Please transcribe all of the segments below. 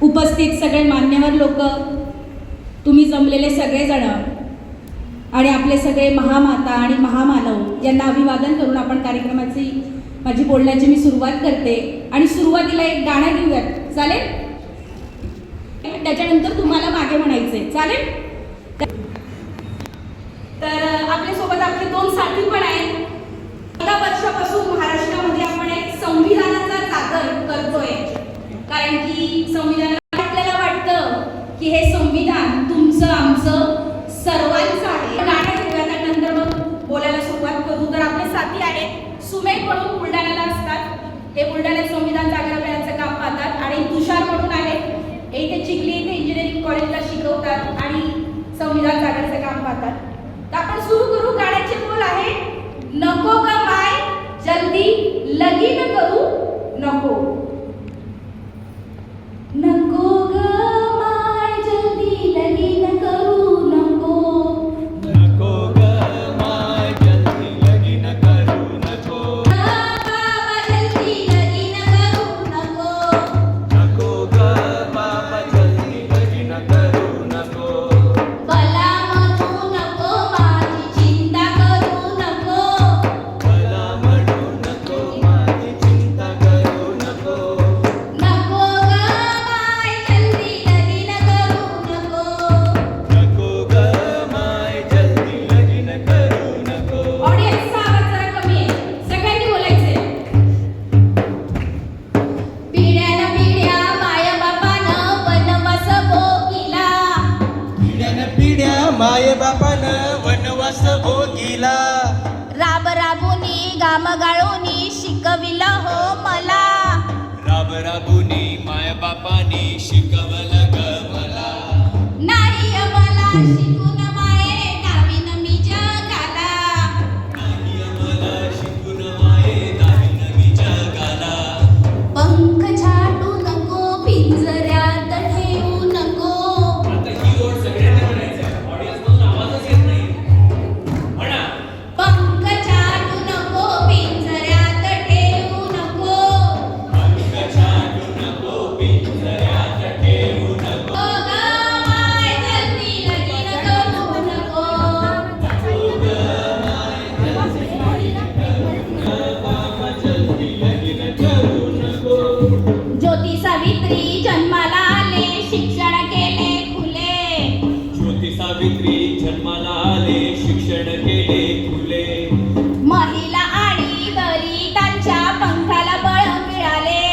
उपस्थित सगळे मान्यवर लोक, तुम्ही जमलेले सगळेजण आणि आपले सगळे महामाता आणि महामानव यांना अभिवादन करून आपण कार्यक्रमाची माझी बोलण्याची मी सुरुवात करते. आणि सुरुवातीला एक गाणं घेऊयात, चालेल? त्याच्यानंतर तुम्हाला मागे म्हणायचे, चालेल? तर आपल्यासोबत आपले दोन साथी पण आहेत. 14 वर्षापासून महाराष्ट्रामध्ये आपण एक संविधानाचा सादर करतोय, कारण की संविधानाला आपल्याला वाटतं की हे संविधान तुमचं आमचं सर्वांचं आहे. गाणं घेऊया, त्यानंतर मग बोलायला सुरुवात करू. तर आपले साथी आहेत सुमेध म्हणून बुलढाण्याला असतात, हे बुलढाण्यात संविधान जागरण करण्याचं काम पाहतात. आणि तुषार म्हणून आहेत, हे इथे चिखली इथे इंजिनिअरिंग कॉलेजला शिकवतात आणि संविधान जागरणाचं काम पाहतात. तर आपण सुरू करू. गाण्याचे बोल आहे, नको का माय जल्दी लगीन करू नको. नको ग माय जल्दी लगीन करू नको. नको ग माय जल्दी लगीन करू नको. बाबा जल्दी लगीन करू नको. नको ग बाबा जल्दी लगीन करू नको. मला म्हणू नको माझी चिंता करू नको. मला म्हणू नको माझी चिंता करू नको. नको ग माय जल्दी लगीन करू नको. नको ग माय जल्दी लगीन करू नको. ऑडियन्सचा आवाज जरा कमी आहे, सगळ्यांनी बोलायचंय. पिढ्यान पिढ्या माय बापानं वनवास भोगिला. पिढ्यान पिढ्या माय बापानं वनवास भोगिला. राब राबुनी गामगाळोनी शिकविलं हो मला. राब राबुनी माय बापानी शिकवलं ग मला. नाही मला शिकून माये गावीन मी जगाला. नाही मला शिकून माये दावीन मी जगाला. पंख छाटू नको पिंजऱ्यात ठेवू नको. आता ही ओळ सगळ्यांना म्हणायचं आहे. ऑडियन्स मधून आवाजच येत नाही. म्हणा. पंख छाटू नको पिंजऱ्यात ठेवू नको. पंख छाटू नको पिंजऱ्यात ठेवू नको. ओ ग माय जल्दी लगीन करू नको. बाबा जल्दी लगीन करू नको. ज्योती सावित्री जन्माला आले, शिक्षण केले खुले. ज्योती सावित्री जन्माला आले, शिक्षण केले खुले. महिला आणि दलितांच्या पंखाला बळ मिळाले.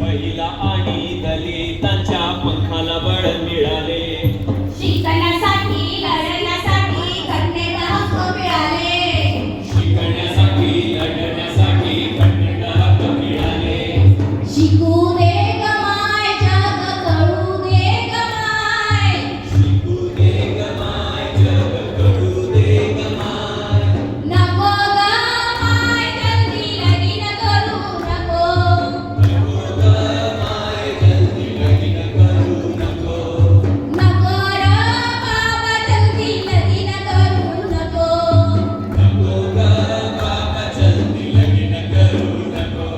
महिला आणि दलितांच्या पंखाला बळ मिळाले. शिकण्यासाठी लढण्यासाठी घटनेला हक्क मिळाले. शिकण्यासाठी लढण्यासाठी घटनेला हक्क मिळाले. शिकू दे ग माय जग कळू दे ग माय. शिकू दे ग माय जग कळू दे ग माय. नको ग माय जल्दी लगीन करू नको. नको ग माय जल्दी लगीन करू नको. नको र बाबा जल्दी लगीन करू नको. नको ग बाबा जल्दी लगीन करू नको.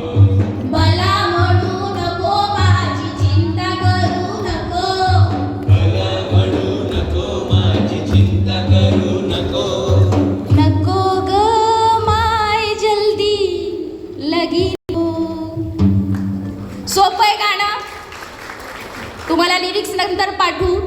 मला म्हणू नको माझी चिंता करू नको. मला म्हणू नको माझी चिंता करू नको. नको ग माय जल्दी लगीन. सोपं आहे गाणं, तुम्हाला लिरिक्स नंतर पाठवू.